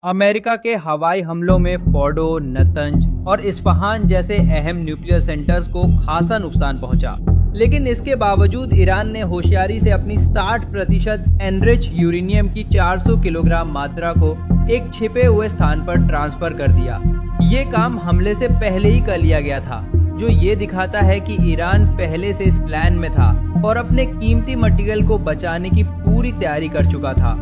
America के हवाई हमलों में फोर्डो, नतंज और इस्फहान जैसे अहम न्यूक्लियर सेंटर्स को खासा नुकसान पहुंचा। लेकिन इसके बावजूद ईरान ने होशियारी से अपनी 60% एनरिच यूरेनियम की 400 किलोग्राम मात्रा को एक छिपे हुए स्थान पर ट्रांसफर कर दिया। ये काम हमले से पहले ही कर लिया गया था, जो ये दिखाता है कि ईरान पहले से इस प्लान में था और अपने कीमती मटेरियल को बचाने की पूरी तैयारी कर चुका था।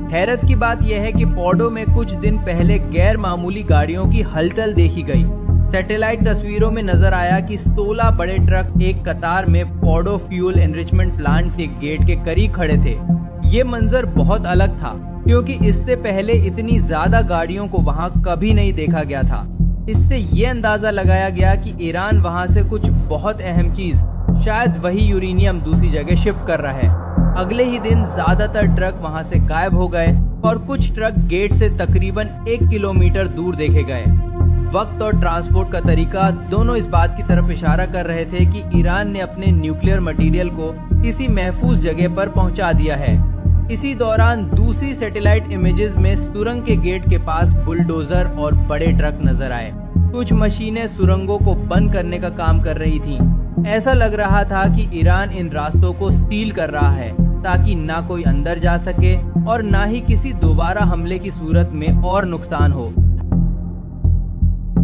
हैरत की बात यह है कि फोर्डो में कुछ दिन पहले गैर मामूली गाड़ियों की हलचल देखी गई। सैटेलाइट तस्वीरों में नजर आया कि 16 बड़े ट्रक एक कतार में फोर्डो फ्यूल एनरिचमेंट प्लांट के गेट के करीब खड़े थे। ये मंजर बहुत अलग था, क्योंकि इससे पहले इतनी ज्यादा गाड़ियों को वहां कभी नहीं देखा गया था। इससे ये अंदाजा लगाया गया कि ईरान वहां से कुछ बहुत अहम चीज, शायद वही यूरेनियम, दूसरी जगह शिफ्ट कर रहा है। अगले ही दिन ज्यादातर ट्रक वहां से गायब हो गए और कुछ ट्रक गेट से तकरीबन 1 किलोमीटर दूर देखे गए। वक्त और ट्रांसपोर्ट का तरीका दोनों इस बात की तरफ इशारा कर रहे थे कि ईरान ने अपने न्यूक्लियर मटेरियल को किसी महफूज जगह पर पहुंचा दिया है। इसी दौरान दूसरी सैटेलाइट इमेजेस में सुरंग के गेट के पास बुलडोजर और बड़े ट्रक नजर आए। कुछ मशीनें सुरंगों को बंद करने का काम कर रही थीं। ऐसा लग रहा था कि ईरान इन रास्तों को सील कर रहा है ताकि ना कोई अंदर जा सके और ना ही किसी दोबारा हमले की सूरत में और नुकसान हो।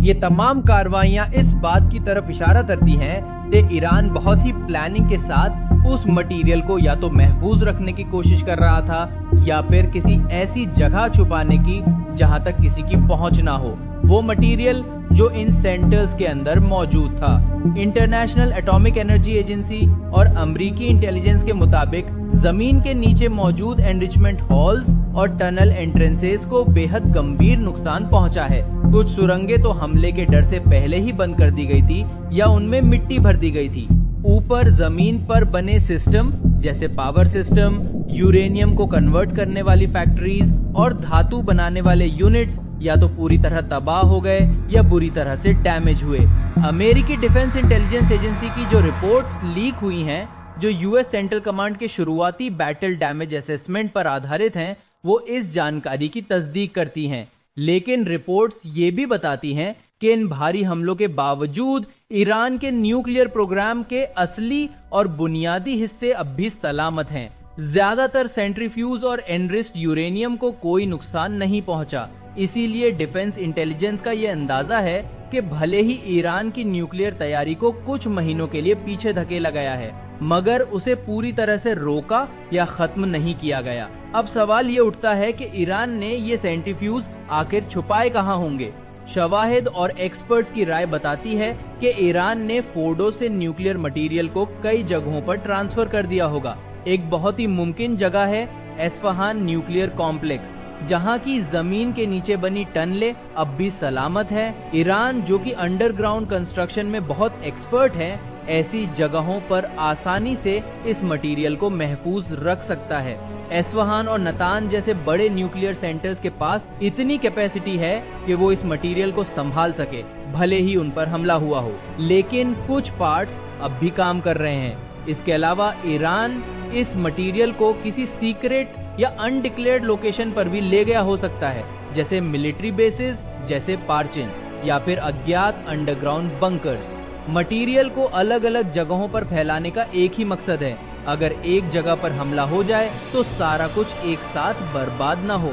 ये तमाम कार्रवाइयां इस बात की तरफ इशारा करती हैं कि ईरान बहुत ही प्लानिंग के साथ उस मटेरियल को या तो महफूज रखने की कोशिश कर रहा था या फिर किसी ऐसी जगह छुपाने की जहां तक किसी की पहुंच ना हो। वो मटेरियल जो इन सेंटर्स के अंदर मौजूद था। इंटरनेशनल एटॉमिक एनर्जी एजेंसी और अमेरिकी इंटेलिजेंस के मुताबिक जमीन के नीचे मौजूद एनरिचमेंट हॉल्स और टनल एंट्रेंसेस को बेहद गंभीर नुकसान पहुंचा है। कुछ सुरंगें तो हमले के डर से पहले ही बंद कर दी गई थी या उनमें मिट्टी भर दी गई थी। ऊपर जमीन पर बने सिस्टम जैसे पावर सिस्टम, यूरेनियम को कन्वर्ट करने वाली फैक्ट्रीज और धातु बनाने वाले यूनिट्स या तो पूरी तरह तबाह हो गए या बुरी तरह से डैमेज हुए। अमेरिकी डिफेंस इंटेलिजेंस एजेंसी की जो रिपोर्ट्स लीक हुई हैं, जो यूएस सेंट्रल कमांड के शुरुआती बैटल डैमेज असेसमेंट पर आधारित हैं, वो इस जानकारी की तस्दीक करती हैं। लेकिन रिपोर्ट्स ये भी बताती हैं कि इन भारी हमलों के बावजूद ईरान के न्यूक्लियर प्रोग्राम के असली और बुनियादी हिस्से अब भी सलामत हैं। ज्यादातर सेंट्रीफ्यूज और एनरिच्ड यूरेनियम को कोई नुकसान नहीं पहुंचा। इसीलिए डिफेंस इंटेलिजेंस का ये अंदाजा है कि भले ही ईरान की न्यूक्लियर तैयारी को कुछ महीनों के लिए पीछे धकेला गया है, मगर उसे पूरी तरह से रोका या खत्म नहीं किया गया। अब सवाल ये उठता है कि ईरान ने ये सेंट्रीफ्यूज आखिर छुपाए कहाँ होंगे। शवाहिद और एक्सपर्ट्स की राय बताती है कि ईरान ने फोर्डो से न्यूक्लियर मटेरियल को कई जगहों पर ट्रांसफर कर दिया होगा। एक बहुत ही मुमकिन जगह है इस्फहान न्यूक्लियर कॉम्प्लेक्स, जहां की जमीन के नीचे बनी टनलें अब भी सलामत है। ईरान, जो कि अंडरग्राउंड कंस्ट्रक्शन में बहुत एक्सपर्ट है, ऐसी जगहों पर आसानी से इस मटेरियल को महफूज रख सकता है। इस्फहान और नतांज जैसे बड़े न्यूक्लियर सेंटर्स के पास इतनी कैपेसिटी है कि वो इस मटेरियल को संभाल सके, भले ही उन पर हमला हुआ हो। लेकिन कुछ पार्ट्स अब भी काम कर रहे हैं। इसके अलावा ईरान इस मटेरियल को किसी सीक्रेट या अनडिक्लेयर्ड लोकेशन पर भी ले गया हो सकता है, जैसे मिलिट्री बेसिस जैसे पार्चिन या फिर अज्ञात अंडरग्राउंड बंकर्स। मटेरियल को अलग अलग जगहों पर फैलाने का एक ही मकसद है, अगर एक जगह पर हमला हो जाए तो सारा कुछ एक साथ बर्बाद ना हो।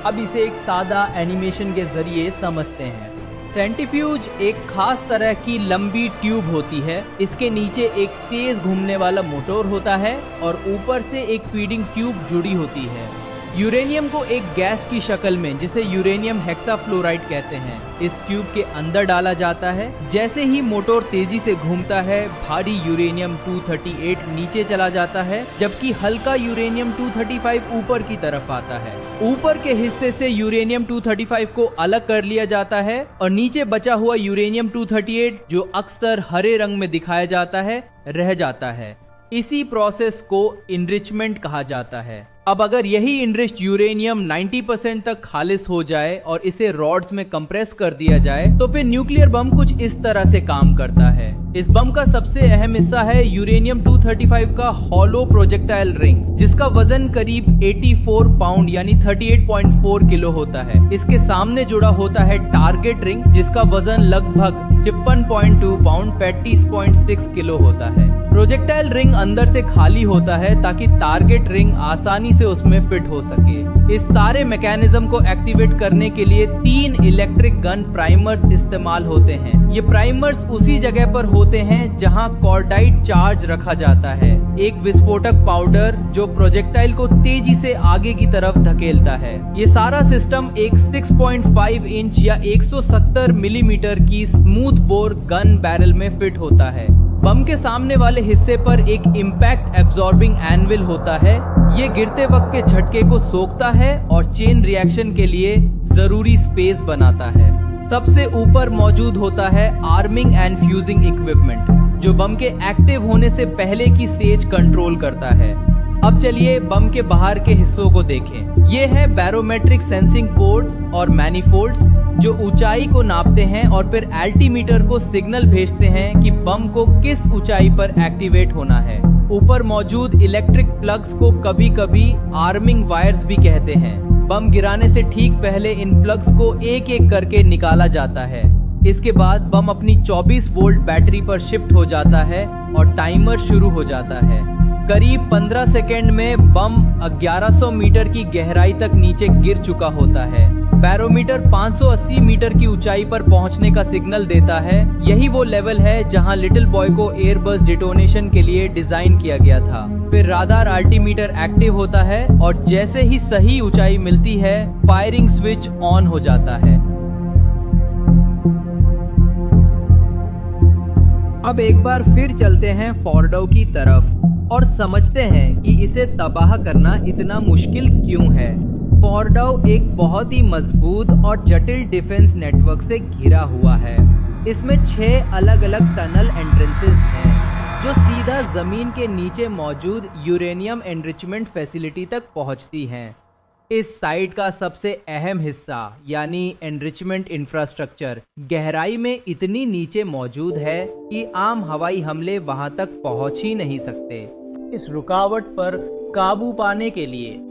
अब इसे एक सादा एनिमेशन के जरिए समझते हैं। सेंट्रीफ्यूज एक खास तरह की लंबी ट्यूब होती है। इसके नीचे एक तेज घूमने वाला मोटर होता है और ऊपर से एक फीडिंग ट्यूब जुड़ी होती है। यूरेनियम को एक गैस की शक्ल में, जिसे यूरेनियम हेक्साफ्लोराइड कहते हैं, इस ट्यूब के अंदर डाला जाता है। जैसे ही मोटर तेजी से घूमता है, भारी यूरेनियम 238 नीचे चला जाता है, जबकि हल्का यूरेनियम 235 ऊपर की तरफ आता है। ऊपर के हिस्से से यूरेनियम 235 को अलग कर लिया जाता है और नीचे बचा हुआ यूरेनियम 238, जो अक्सर हरे रंग में दिखाया जाता है, रह जाता है। इसी प्रोसेस को इनरिचमेंट कहा जाता है। अब अगर यही इनरिच्ड यूरेनियम 90% तक खालिस हो जाए और इसे रॉड्स में कंप्रेस कर दिया जाए, तो फिर न्यूक्लियर बम कुछ इस तरह से काम करता है। इस बम का सबसे अहम हिस्सा है यूरेनियम 235 का हॉलो प्रोजेक्टाइल रिंग, जिसका वजन करीब 84 पाउंड यानी 38.4 किलो होता है। इसके सामने जुड़ा होता है टारगेट रिंग, जिसका वजन लगभग 53.2 पाउंड 35.6 किलो होता है। प्रोजेक्टाइल रिंग अंदर से खाली होता है ताकि टारगेट रिंग आसानी से उसमें फिट हो सके। इस सारे मैकेनिज्म को एक्टिवेट करने के लिए 3 इलेक्ट्रिक गन प्राइमर्स इस्तेमाल होते हैं। ये प्राइमर्स उसी जगह पर होते हैं जहां कॉर्डाइट चार्ज रखा जाता है, एक विस्फोटक पाउडर जो प्रोजेक्टाइल को तेजी से आगे की तरफ धकेलता है। ये सारा सिस्टम एक 6.5 इंच या 170 मिलीमीटर की स्मूथ बोर गन बैरल में फिट होता है। बम के सामने वाले हिस्से पर एक इम्पैक्ट एब्जॉर्बिंग एनविल होता है। ये गिरते वक्त के झटके को सोखता है और चेन रिएक्शन के लिए जरूरी स्पेस बनाता है। सबसे ऊपर मौजूद होता है आर्मिंग एंड फ्यूजिंग इक्विपमेंट, जो बम के एक्टिव होने से पहले की स्टेज कंट्रोल करता है। अब चलिए बम के बाहर के हिस्सों को देखें। ये है बैरोमेट्रिक सेंसिंग पोर्ट्स और मैनिफोल्ड्स, जो ऊंचाई को नापते हैं और फिर एल्टीमीटर को सिग्नल भेजते हैं कि बम को किस ऊंचाई पर एक्टिवेट होना है। ऊपर मौजूद इलेक्ट्रिक प्लग्स को कभी कभी आर्मिंग वायर्स भी कहते हैं। बम गिराने से ठीक पहले इन प्लग्स को एक एक करके निकाला जाता है। इसके बाद बम अपनी 24 वोल्ट बैटरी पर शिफ्ट हो जाता है और टाइमर शुरू हो जाता है। करीब 15 सेकेंड में बम 1100 मीटर की गहराई तक नीचे गिर चुका होता है। बैरोमीटर 580 मीटर की ऊंचाई पर पहुंचने का सिग्नल देता है। यही वो लेवल है जहां लिटिल बॉय को एयरबस डिटोनेशन के लिए डिजाइन किया गया था। फिर राडार अल्टीमीटर एक्टिव होता है और जैसे ही सही ऊंचाई मिलती है, फायरिंग स्विच ऑन हो जाता है। अब एक बार फिर चलते हैं फोर्डो की तरफ और समझते हैं कि इसे तबाह करना इतना मुश्किल क्यों है। फोर्डो एक बहुत ही मजबूत और जटिल डिफेंस नेटवर्क से घिरा हुआ है। इसमें 6 अलग अलग टनल एंट्रेंसेस हैं, जो सीधा जमीन के नीचे मौजूद यूरेनियम एनरिचमेंट फैसिलिटी तक पहुंचती हैं। इस साइट का सबसे अहम हिस्सा यानी एनरिचमेंट इंफ्रास्ट्रक्चर गहराई में इतनी नीचे मौजूद है कि आम हवाई हमले वहां तक पहुंच ही नहीं सकते। इस रुकावट पर काबू पाने के लिए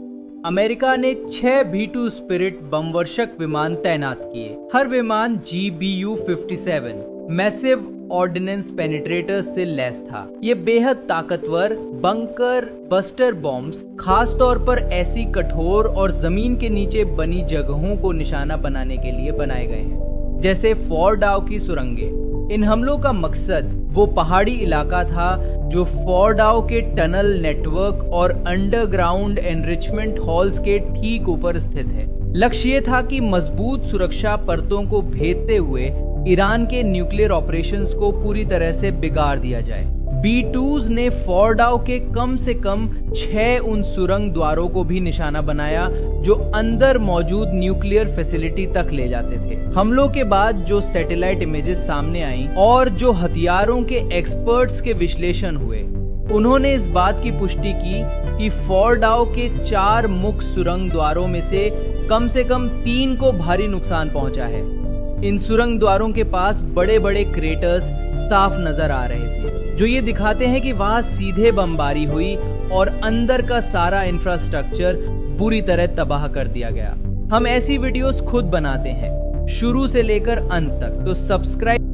अमेरिका ने 6 B-2 स्पिरिट बमवर्षक विमान तैनात किए। हर विमान GBU-57 मैसिव ऑर्डिनेंस पेनिट्रेटर्स से लैस था। ये बेहद ताकतवर बंकर बस्टर बॉम्ब्स खास तौर पर ऐसी कठोर और जमीन के नीचे बनी जगहों को निशाना बनाने के लिए बनाए गए हैं, जैसे फोर्डो की सुरंगें। इन हमलों का मकसद वो पहाड़ी इलाका था जो फोर्डो के टनल नेटवर्क और अंडरग्राउंड एनरिचमेंट हॉल्स के ठीक ऊपर स्थित है। लक्ष्य ये था कि मजबूत सुरक्षा परतों को भेदते हुए ईरान के न्यूक्लियर ऑपरेशंस को पूरी तरह से बिगाड़ दिया जाए। B-2s ने फोर्डो के कम से कम 6 उन सुरंग द्वारों को भी निशाना बनाया जो अंदर मौजूद न्यूक्लियर फैसिलिटी तक ले जाते थे। हमलों के बाद जो सैटेलाइट इमेजेस सामने आई और जो हथियारों के एक्सपर्ट्स के विश्लेषण हुए, उन्होंने इस बात की पुष्टि की कि फोर्डो के 4 मुख्य सुरंग द्वारों में से कम 3 को भारी नुकसान पहुंचा है। इन सुरंग द्वारों के पास बड़े बड़े क्रेटर्स साफ नजर आ रहे थे, जो ये दिखाते हैं कि वहां सीधे बमबारी हुई और अंदर का सारा इंफ्रास्ट्रक्चर बुरी तरह तबाह कर दिया गया। हम ऐसी वीडियोस खुद बनाते हैं शुरू से लेकर अंत तक, तो सब्सक्राइब